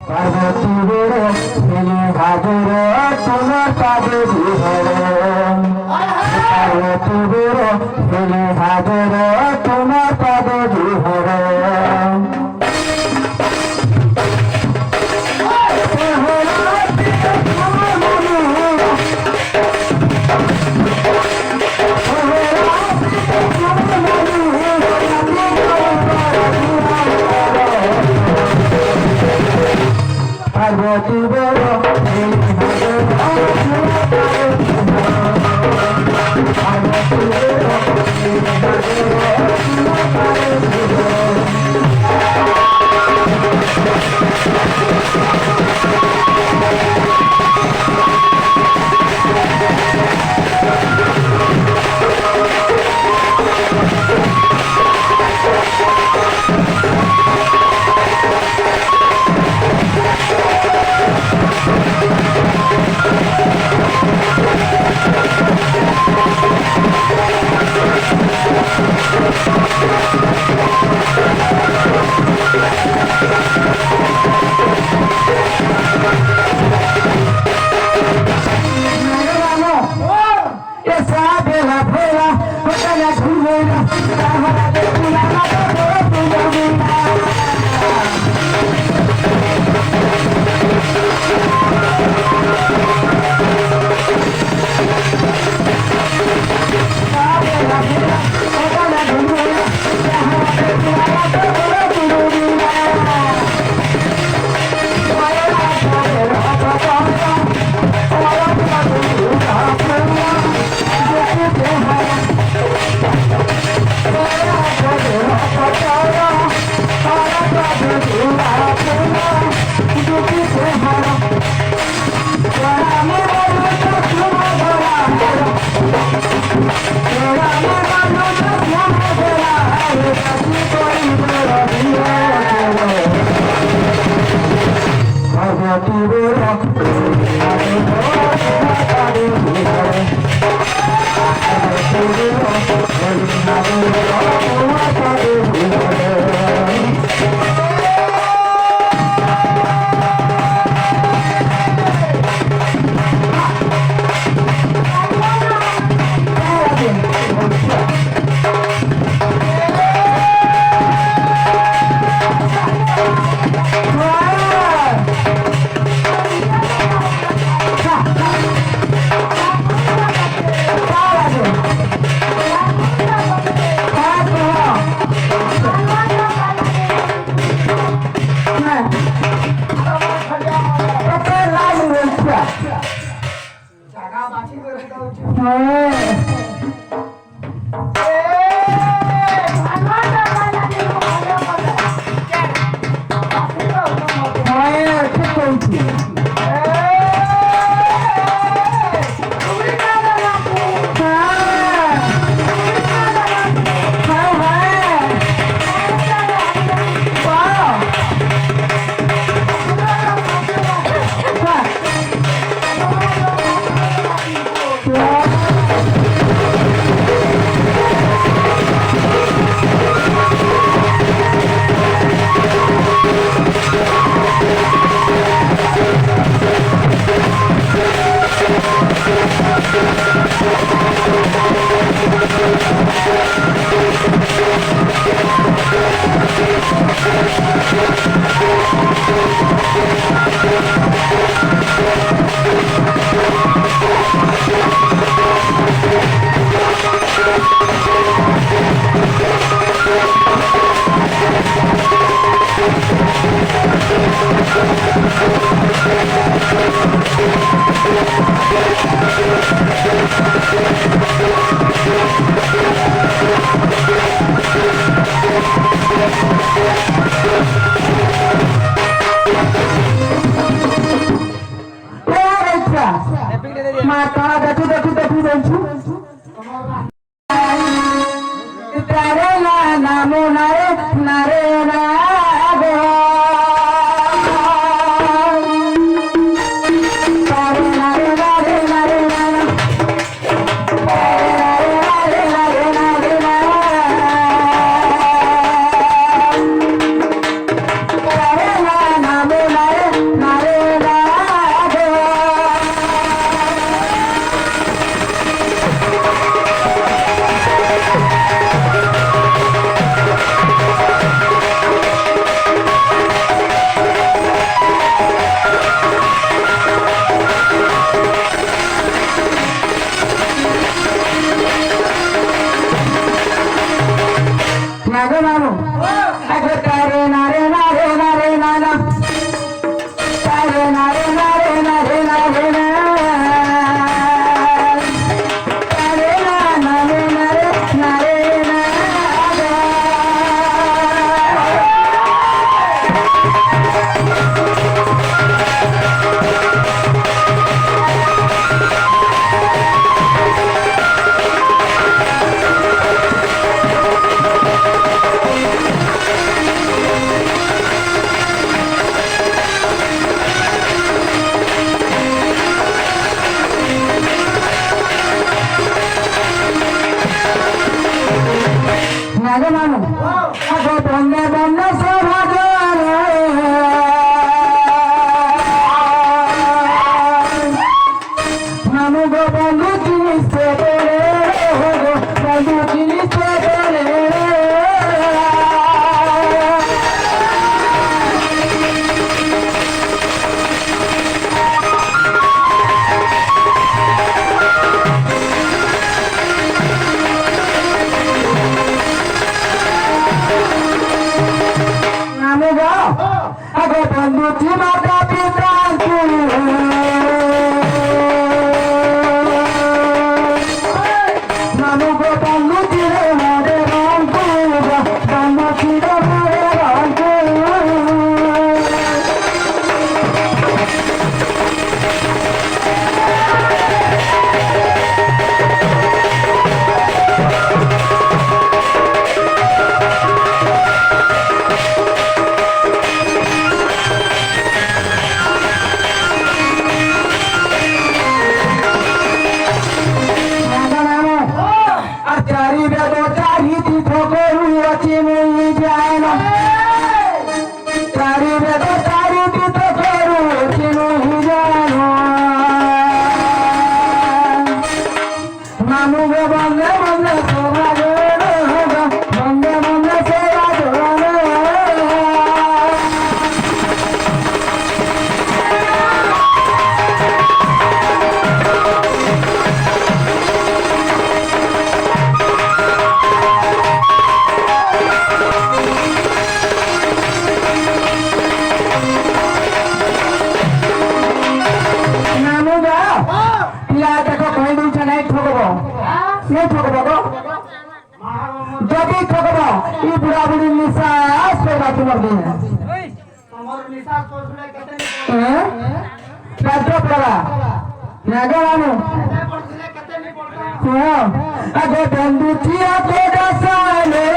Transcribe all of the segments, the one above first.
পার্বতী রে ছেলে ভাজরে তোমার পাবে বিহরে পার্বতী রে ছেলে ভাজরে তোমার পাবে বিহরে পার্বতী বড় নাগে মানু আগে বন্যে বন্যে সভাজ মানু গো বন্ধু জিনিস বন্ধু জিনিস ago bandhu ji mata pita ku nanu go bandhu ji re mare ram ku bandhu ji re mare ram ku যদি ঠকব ই বুড়া বুড়ি নিশাস পেবা তোমার দিন তোমার নিশাস করলে কেতে হ্যাঁ কাজ পড়া নাগে মানু পড়লে কেতে নি পড়তা হ্যাঁ আগে বন্ধু থিয়া কোডা সালে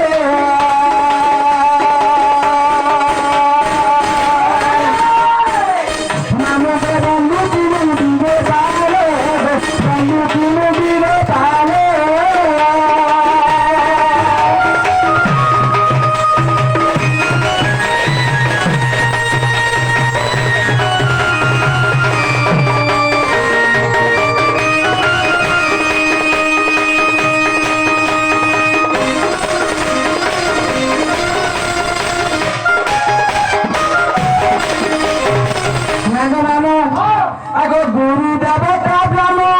নামে বন্ধু দিলে দিলে তালে বন্ধু দিলে দিলে তালে ago guru devata brahma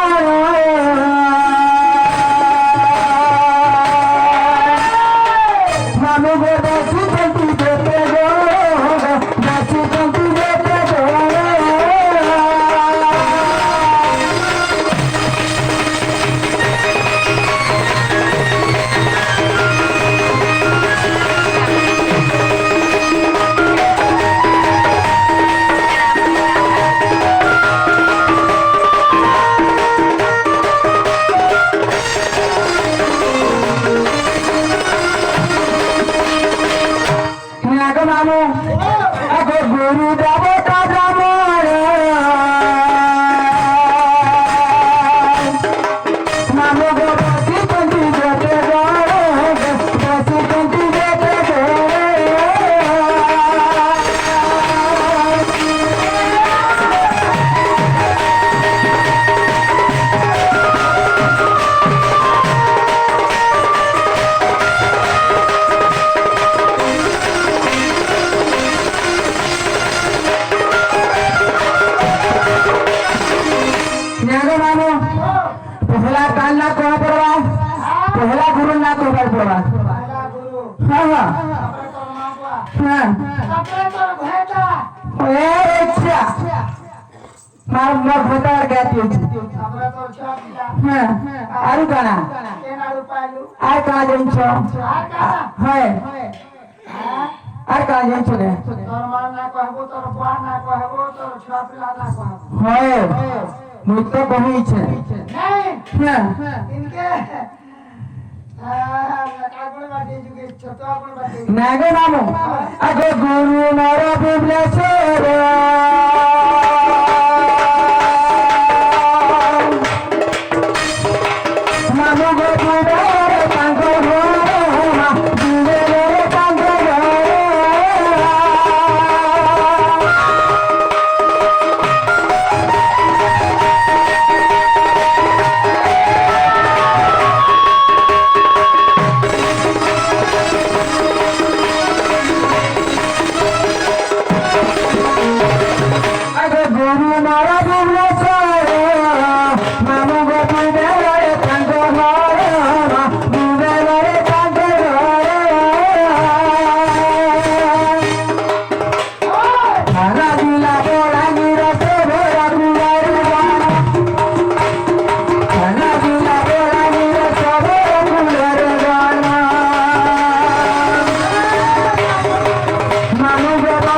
manu go dasi tanti dete go dasi tanti dete go ago guru devata brahma manu go dasi tanti dete go dasi tanti dete go पहला काल ना कहा पड़वा पहला गुरु ना कहा पड़वा हाँ हाँ हाँ ए अच्छा मार मार भटा गया थी हाँ आरु काना आर कहाँ जाइन छो है आर कहाँ जाइन छो ने तोर मार ना कहबो तोर बुआ ना कहबो तोर छापला ना कहबो है मुझे बही छे नहीं हां इनके नागे नामो आगे गुरु नर बिबलेश्वर नामो गो गुरु तांको हो गुरु मारा भुवनेश्वर मामू गोपी देवरे कांत घर देवरे कांत घर जिला बोला गिरा से भोरा गुरु खाना जिला बोला गिरा से भोरा गुरु मामू गोपी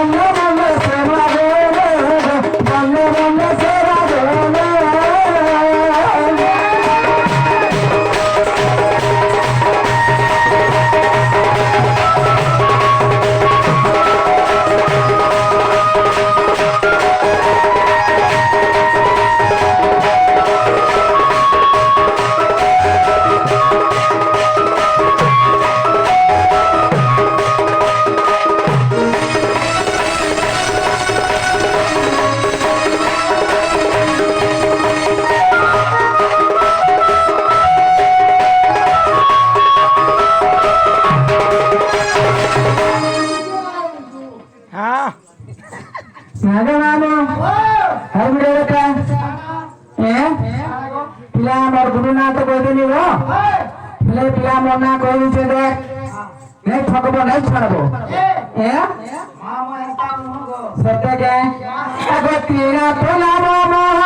पिला मोर गुरु ना तो कोई नहीं वो पिले पिला मोर ना कोई से देख नहीं ठगबो नहीं छड़बो सत्य क्या अगो तीना तो नाम